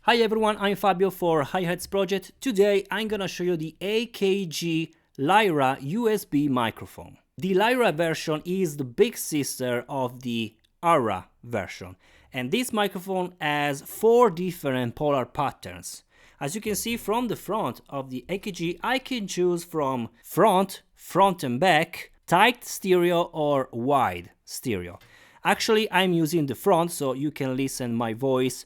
Hi everyone, I'm Fabio for Hi-Hats Project. Today I'm gonna show you the AKG Lyra USB microphone. The Lyra version is the big sister of the ARA version, and this microphone has 4 different polar patterns. As you can see from the front of the AKG, I can choose from front and back, tight stereo or wide stereo. Actually, I'm using the front so you can listen my voice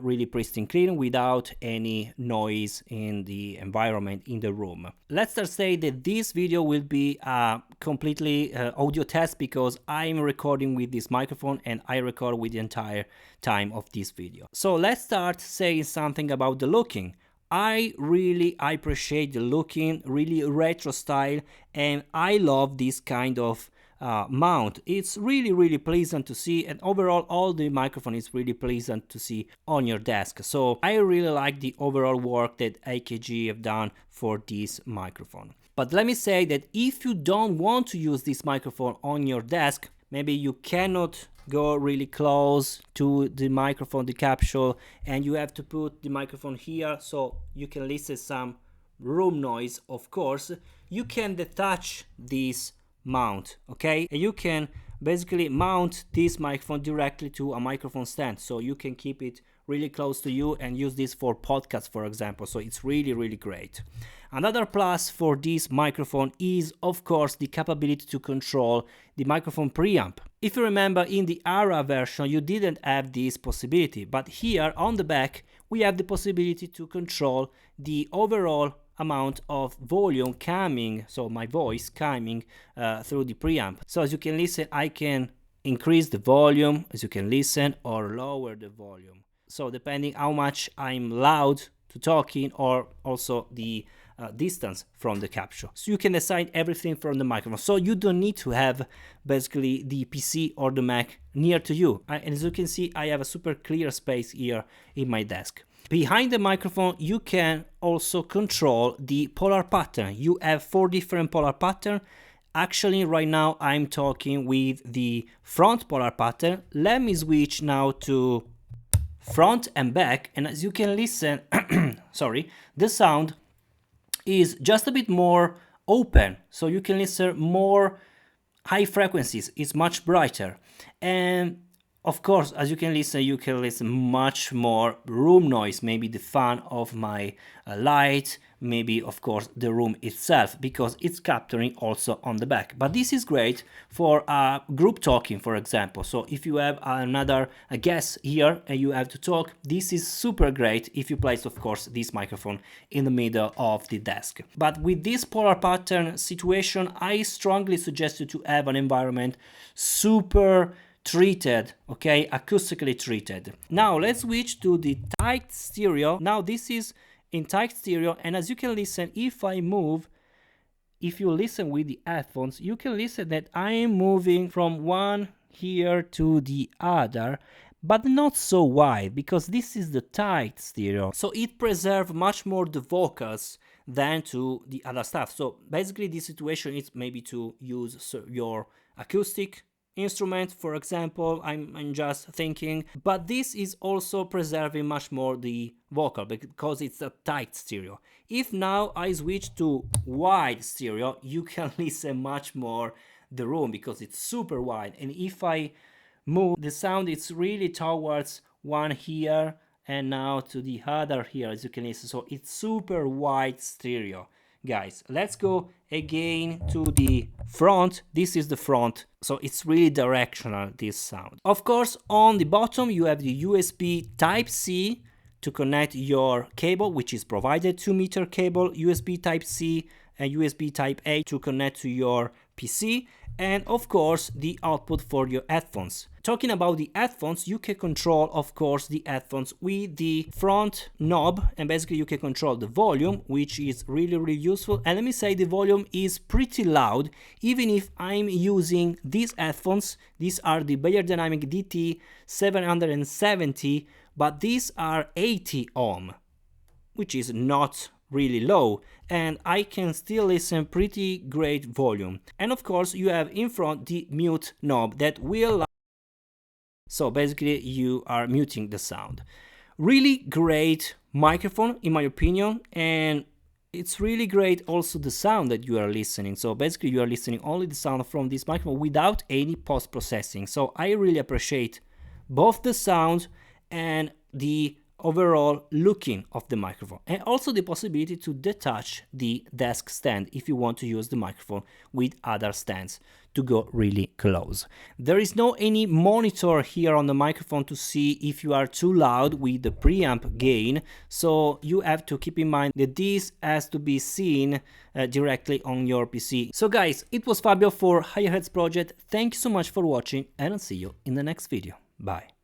really pristine clean without any noise in the environment in the room. Let's start saying that this video will be a completely audio test because I'm recording with this microphone and I record with the entire time of this video. So let's start saying something about the looking. I really appreciate the looking, really retro style, and I love this kind of mount. It's really pleasant to see, and overall all the microphone is really pleasant to see on your desk. So I really like the overall work that AKG have done for this microphone. But let me say that if you don't want to use this microphone on your desk, maybe you cannot go really close to the microphone, the capsule, and you have to put the microphone here so you can listen some room noise, of course, you can detach this mount, okay? And you can basically mount this microphone directly to a microphone stand, so you can keep it really close to you and use this for podcasts, for example. So it's really great. Another plus for this microphone is, of course, the capability to control the microphone preamp. If you remember, in the ARA version you didn't have this possibility, but here on the back we have the possibility to control the overall amount of volume coming, so my voice coming through the preamp. So as you can listen, I can increase the volume, as you can listen, or lower the volume. So depending how much I'm loud to talking, or also the distance from the capsule. So you can decide everything from the microphone. So you don't need to have basically the PC or the Mac near to you. And as you can see, I have a super clear space here in my desk. Behind the microphone, you can also control the polar pattern. You have 4 different polar patterns. Actually, right now I'm talking with the front polar pattern. Let me switch now to front and back, and as you can listen, sorry, the sound is just a bit more open, so you can listen more high frequencies. It's much brighter, and of course, as you can listen much more room noise, maybe the fan of my light, maybe of course the room itself, because it's capturing also on the back. But this is great for group talking, for example. So if you have another guest here and you have to talk, this is super great if you place, of course, this microphone in the middle of the desk. But with this polar pattern situation, I strongly suggest you to have an environment super treated, okay, acoustically treated. Now let's switch to the tight stereo. Now this is in tight stereo, and as you can listen, if I move, if you listen with the headphones, you can listen that I am moving from one here to the other, but not so wide, because this is the tight stereo, so it preserves much more the vocals than to the other stuff. So basically this situation is maybe to use your acoustic instrument, for example, I'm just thinking, but this is also preserving much more the vocal because it's a tight stereo. If now I switch to wide stereo, you can listen much more the room because it's super wide, and if I move the sound, it's really towards one here and now to the other here, as you can listen. So it's super wide stereo. Guys, let's go again to the front. This is the front, so it's really directional, this sound. Of course, on the bottom you have the USB Type-C to connect your cable, which is provided, 2-meter cable, USB Type-C and USB Type-A to connect to your PC, and of course the output for your headphones. Talking about the headphones, you can control, of course, the headphones with the front knob, and basically you can control the volume, which is really useful. And let me say, the volume is pretty loud, even if I'm using these headphones. These are the Beyerdynamic DT 770, but these are 80 ohm, which is not really low, and I can still listen pretty great volume. And of course you have in front the mute knob that will, so basically you are muting the sound. Really great microphone in my opinion, and it's really great also the sound that you are listening. So basically you are listening only the sound from this microphone without any post-processing. So I really appreciate both the sound and the overall looking of the microphone, and also the possibility to detach the desk stand if you want to use the microphone with other stands to go really close. There is no any monitor here on the microphone to see if you are too loud with the preamp gain, so you have to keep in mind that this has to be seen directly on your PC. So guys, it was Fabio for Higher Heads Project. Thank you so much for watching, and I'll see you in the next video. Bye.